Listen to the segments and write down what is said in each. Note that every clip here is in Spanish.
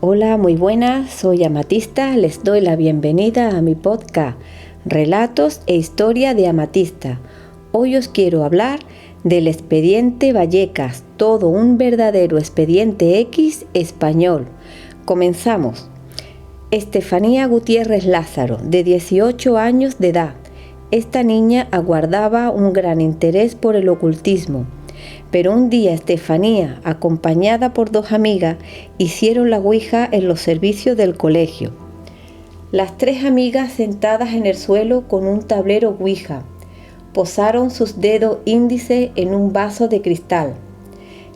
Hola, muy buenas, soy Amatista, les doy la bienvenida a mi podcast Relatos e Historia de Amatista. Hoy os quiero hablar del expediente Vallecas, todo un verdadero expediente X español. Comenzamos. Estefanía Gutiérrez Lázaro, de 18 años de edad. Esta niña aguardaba un gran interés por el ocultismo. Pero un día Estefanía, acompañada por dos amigas, hicieron la ouija en los servicios del colegio. Las tres amigas sentadas en el suelo con un tablero ouija, posaron sus dedos índices en un vaso de cristal.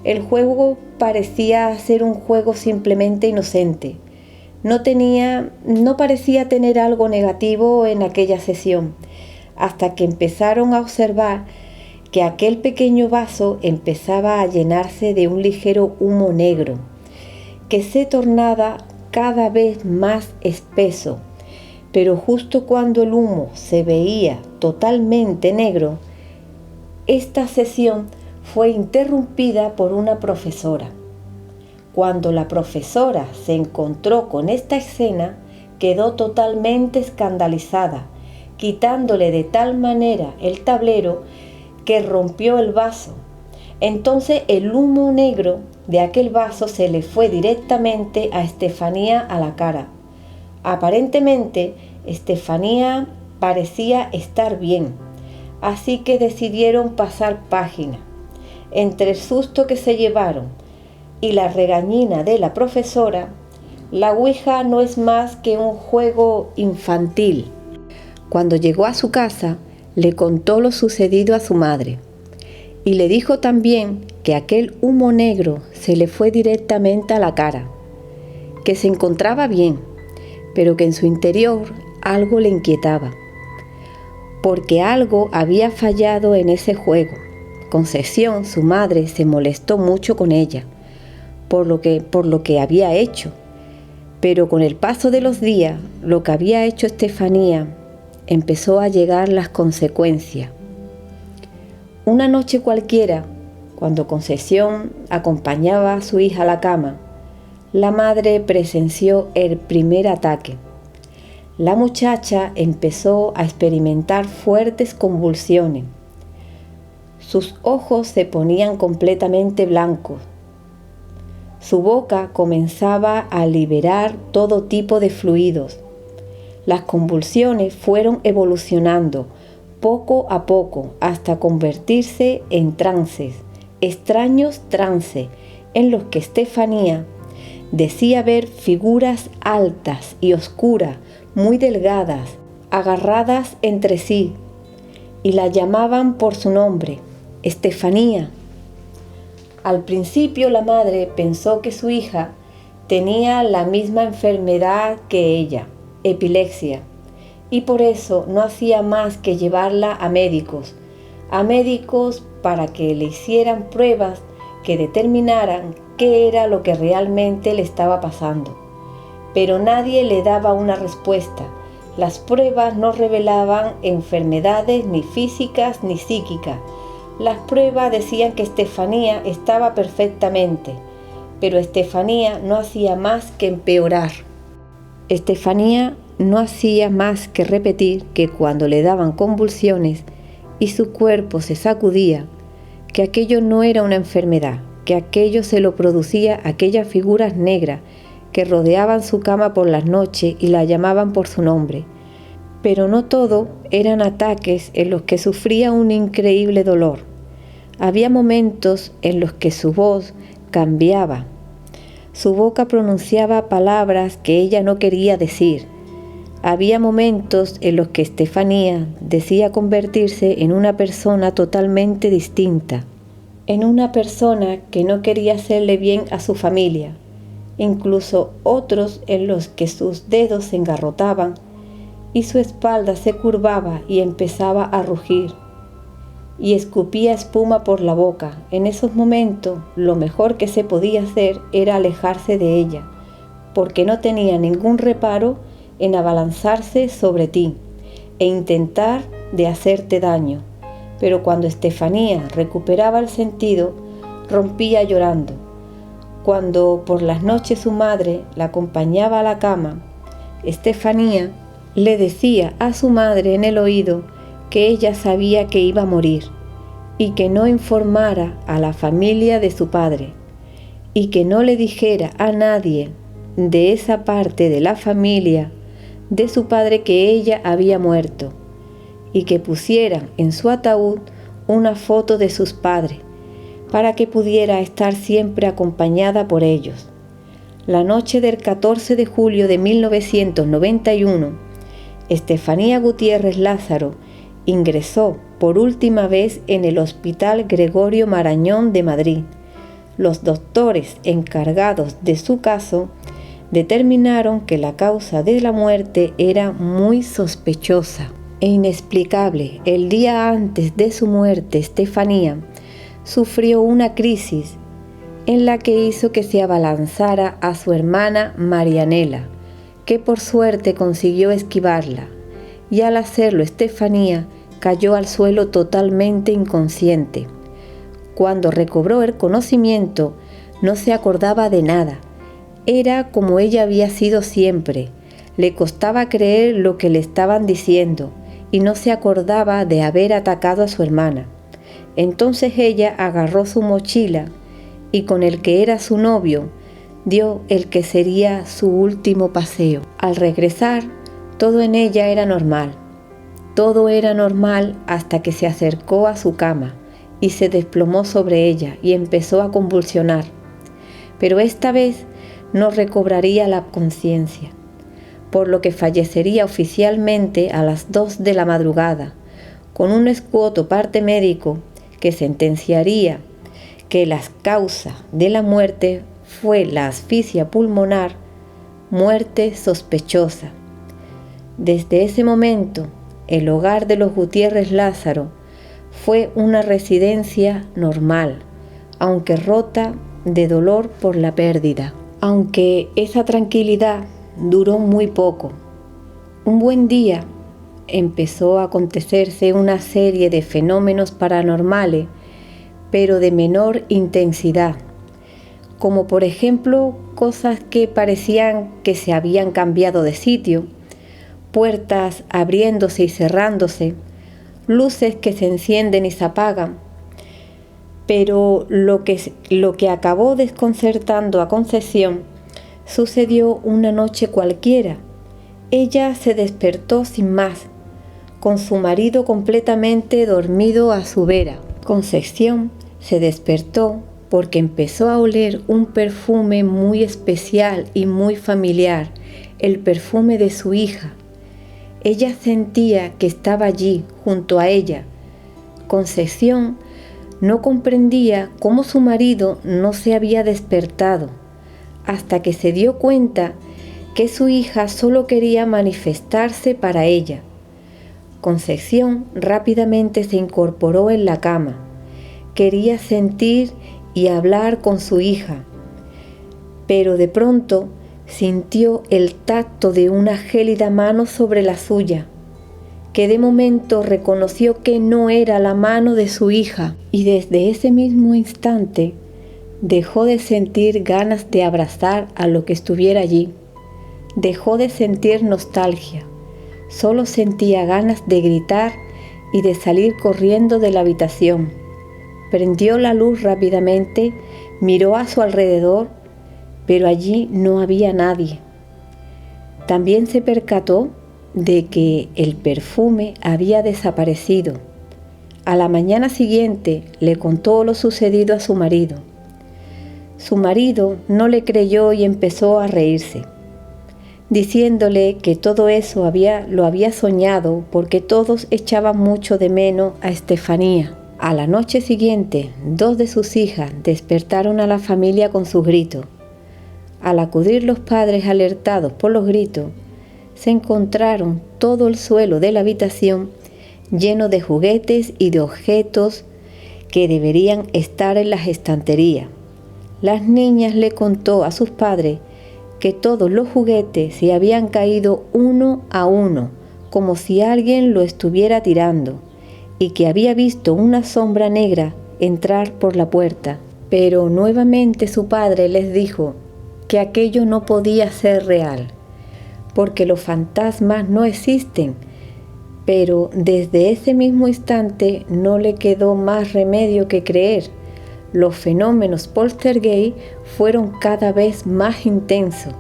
El juego parecía ser un juego simplemente inocente. No parecía tener algo negativo en aquella sesión, hasta que empezaron a observar que aquel pequeño vaso empezaba a llenarse de un ligero humo negro, que se tornaba cada vez más espeso, pero justo cuando el humo se veía totalmente negro, esta sesión fue interrumpida por una profesora. Cuando la profesora se encontró con esta escena, quedó totalmente escandalizada, quitándole de tal manera el tablero que rompió el vaso. Entonces el humo negro de aquel vaso se le fue directamente a Estefanía a la cara. Aparentemente, Estefanía parecía estar bien, así que decidieron pasar página. Entre el susto que se llevaron y la regañina de la profesora, la ouija no es más que un juego infantil. Cuando llegó a su casa, le contó lo sucedido a su madre y le dijo también que aquel humo negro se le fue directamente a la cara, que se encontraba bien, pero que en su interior algo le inquietaba, porque algo había fallado en ese juego. Concepción, su madre, se molestó mucho con ella por lo que había hecho, pero con el paso de los días, lo que había hecho Estefanía empezó a llegar las consecuencias. Una noche cualquiera, cuando Concepción acompañaba a su hija a la cama, la madre presenció el primer ataque. La muchacha empezó a experimentar fuertes convulsiones. Sus ojos se ponían completamente blancos. Su boca comenzaba a liberar todo tipo de fluidos. Las convulsiones fueron evolucionando poco a poco hasta convertirse en trances, extraños trances, en los que Estefanía decía ver figuras altas y oscuras, muy delgadas, agarradas entre sí, y la llamaban por su nombre, Estefanía. Al principio la madre pensó que su hija tenía la misma enfermedad que ella, epilepsia, y por eso no hacía más que llevarla a médicos para que le hicieran pruebas que determinaran qué era lo que realmente le estaba pasando. Pero nadie le daba una respuesta. Las pruebas no revelaban enfermedades ni físicas ni psíquicas. Las pruebas decían que Estefanía estaba perfectamente, pero Estefanía no hacía más que empeorar. Estefanía no hacía más que repetir que cuando le daban convulsiones y su cuerpo se sacudía, que aquello no era una enfermedad, que aquello se lo producía aquellas figuras negras que rodeaban su cama por las noches y la llamaban por su nombre. Pero no todo eran ataques en los que sufría un increíble dolor. Había momentos en los que su voz cambiaba. Su boca pronunciaba palabras que ella no quería decir. Había momentos en los que Estefanía decía convertirse en una persona totalmente distinta, en una persona que no quería hacerle bien a su familia, incluso otros en los que sus dedos se engarrotaban y su espalda se curvaba y empezaba a rugir y escupía espuma por la boca. En esos momentos, lo mejor que se podía hacer era alejarse de ella, porque no tenía ningún reparo en abalanzarse sobre ti e intentar de hacerte daño. Pero cuando Estefanía recuperaba el sentido, rompía llorando. Cuando por las noches su madre la acompañaba a la cama, Estefanía le decía a su madre en el oído que ella sabía que iba a morir y que no informara a la familia de su padre y que no le dijera a nadie de esa parte de la familia de su padre que ella había muerto y que pusieran en su ataúd una foto de sus padres para que pudiera estar siempre acompañada por ellos. La noche del 14 de julio de 1991, Estefanía Gutiérrez Lázaro ingresó por última vez en el Hospital Gregorio Marañón de Madrid. Los doctores encargados de su caso determinaron que la causa de la muerte era muy sospechosa e inexplicable. El día antes de su muerte, Estefanía sufrió una crisis en la que hizo que se abalanzara a su hermana Marianela, que por suerte consiguió esquivarla, y al hacerlo Estefanía cayó al suelo totalmente inconsciente. Cuando recobró el conocimiento, no se acordaba de nada. Era como ella había sido siempre. Le costaba creer lo que le estaban diciendo y no se acordaba de haber atacado a su hermana. Entonces ella agarró su mochila y con el que era su novio dio el que sería su último paseo. Al regresar, todo en ella era normal. Todo era normal hasta que se acercó a su cama y se desplomó sobre ella y empezó a convulsionar. Pero esta vez no recobraría la conciencia, por lo que fallecería oficialmente a las 2 de la madrugada, con un escueto parte médico que sentenciaría que la causa de la muerte fue la asfixia pulmonar, muerte sospechosa. Desde ese momento, el hogar de los Gutiérrez Lázaro fue una residencia normal, aunque rota de dolor por la pérdida. Aunque esa tranquilidad duró muy poco. Un buen día empezó a acontecerse una serie de fenómenos paranormales, pero de menor intensidad, como por ejemplo cosas que parecían que se habían cambiado de sitio, puertas abriéndose y cerrándose, luces que se encienden y se apagan. Pero lo que acabó desconcertando a Concepción sucedió una noche cualquiera. Ella se despertó sin más, con su marido completamente dormido a su vera. Concepción se despertó porque empezó a oler un perfume muy especial y muy familiar, el perfume de su hija. Ella sentía que estaba allí, junto a ella. Concepción no comprendía cómo su marido no se había despertado, hasta que se dio cuenta que su hija solo quería manifestarse para ella. Concepción rápidamente se incorporó en la cama. Quería sentir y hablar con su hija, pero de pronto sintió el tacto de una gélida mano sobre la suya, que de momento reconoció que no era la mano de su hija, y desde ese mismo instante dejó de sentir ganas de abrazar a lo que estuviera allí. Dejó de sentir nostalgia, solo sentía ganas de gritar y de salir corriendo de la habitación. Prendió la luz rápidamente, miró a su alrededor, pero allí no había nadie. También se percató de que el perfume había desaparecido. A la mañana siguiente le contó lo sucedido a su marido. Su marido no le creyó y empezó a reírse, diciéndole que todo eso lo había soñado porque todos echaban mucho de menos a Estefanía. A la noche siguiente, 2 de sus hijas despertaron a la familia con sus gritos. Al acudir los padres alertados por los gritos, se encontraron todo el suelo de la habitación lleno de juguetes y de objetos que deberían estar en las estanterías. Las niñas le contó a sus padres que todos los juguetes se habían caído uno a uno, como si alguien lo estuviera tirando, y que había visto una sombra negra entrar por la puerta. Pero nuevamente su padre les dijo que aquello no podía ser real, porque los fantasmas no existen. Pero desde ese mismo instante no le quedó más remedio que creer. Los fenómenos poltergeist fueron cada vez más intensos,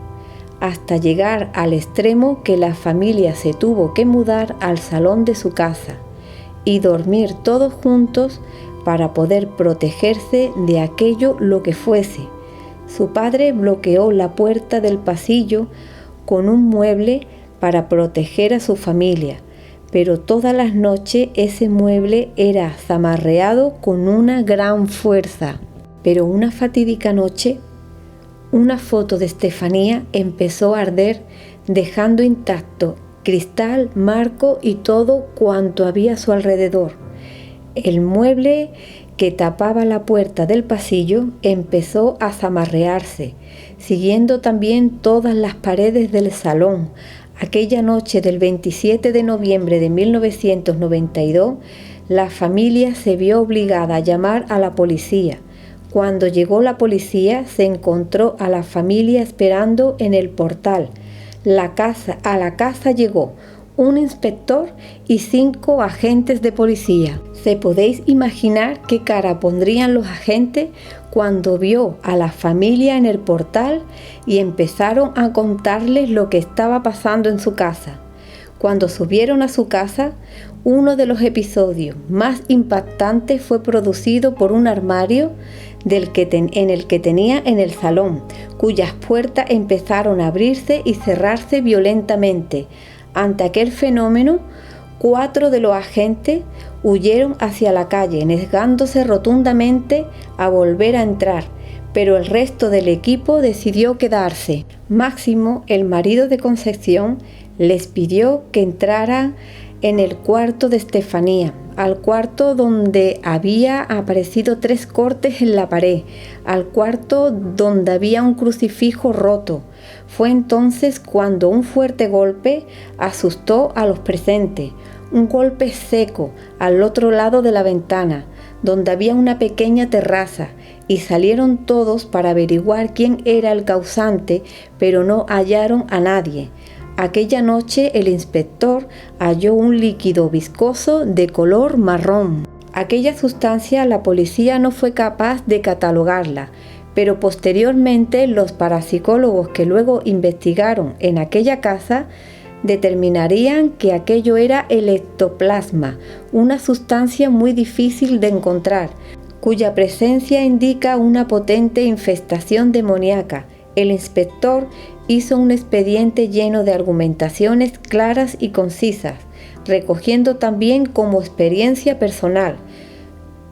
hasta llegar al extremo que la familia se tuvo que mudar al salón de su casa y dormir todos juntos para poder protegerse de aquello lo que fuese. Su padre bloqueó la puerta del pasillo con un mueble para proteger a su familia, pero todas las noches ese mueble era zamarreado con una gran fuerza. Pero una fatídica noche, una foto de Estefanía empezó a arder, dejando intacto cristal, marco y todo cuanto había a su alrededor. El mueble que tapaba la puerta del pasillo empezó a zamarrearse, siguiendo también todas las paredes del salón. Aquella noche del 27 de noviembre de 1992, la familia se vio obligada a llamar a la policía. Cuando llegó la policía, se encontró a la familia esperando en el portal. A la casa llegó un inspector y 5 agentes de policía. ¿Se podéis imaginar qué cara pondrían los agentes cuando vio a la familia en el portal y empezaron a contarles lo que estaba pasando en su casa? Cuando subieron a su casa, uno de los episodios más impactantes fue producido por un armario en el que tenía en el salón, cuyas puertas empezaron a abrirse y cerrarse violentamente. Ante aquel fenómeno, 4 de los agentes huyeron hacia la calle, negándose rotundamente a volver a entrar, pero el resto del equipo decidió quedarse. Máximo, el marido de Concepción, les pidió que entraran en el cuarto de Estefanía, al cuarto donde había aparecido 3 cortes en la pared, al cuarto donde había un crucifijo roto. Fue entonces cuando un fuerte golpe asustó a los presentes, un golpe seco al otro lado de la ventana, donde había una pequeña terraza, y salieron todos para averiguar quién era el causante, pero no hallaron a nadie. Aquella noche el inspector halló un líquido viscoso de color marrón. Aquella sustancia la policía no fue capaz de catalogarla, pero posteriormente los parapsicólogos que luego investigaron en aquella casa determinarían que aquello era el ectoplasma, una sustancia muy difícil de encontrar, cuya presencia indica una potente infestación demoníaca. El inspector hizo un expediente lleno de argumentaciones claras y concisas, recogiendo también como experiencia personal.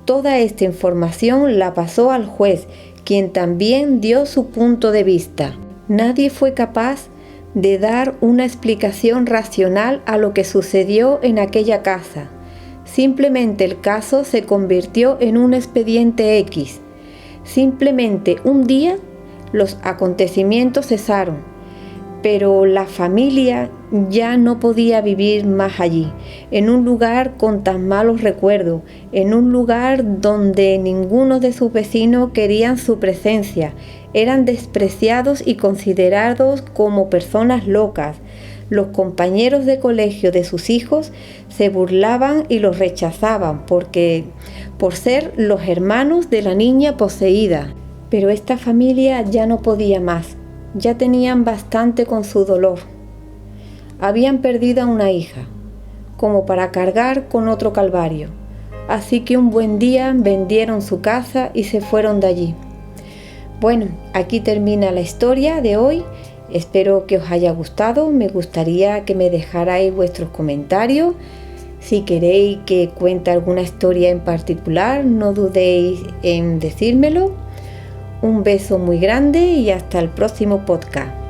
Toda esta información la pasó al juez, quien también dio su punto de vista. Nadie fue capaz de dar una explicación racional a lo que sucedió en aquella casa. Simplemente el caso se convirtió en un expediente X. Simplemente un día los acontecimientos cesaron, pero la familia ya no podía vivir más allí, en un lugar con tan malos recuerdos, en un lugar donde ninguno de sus vecinos querían su presencia. Eran despreciados y considerados como personas locas. Los compañeros de colegio de sus hijos se burlaban y los rechazaban por ser los hermanos de la niña poseída. Pero esta familia ya no podía más, ya tenían bastante con su dolor. Habían perdido a una hija, como para cargar con otro calvario. Así que un buen día vendieron su casa y se fueron de allí. Bueno, aquí termina la historia de hoy. Espero que os haya gustado. Me gustaría que me dejarais vuestros comentarios. Si queréis que cuente alguna historia en particular, no dudéis en decírmelo. Un beso muy grande y hasta el próximo podcast.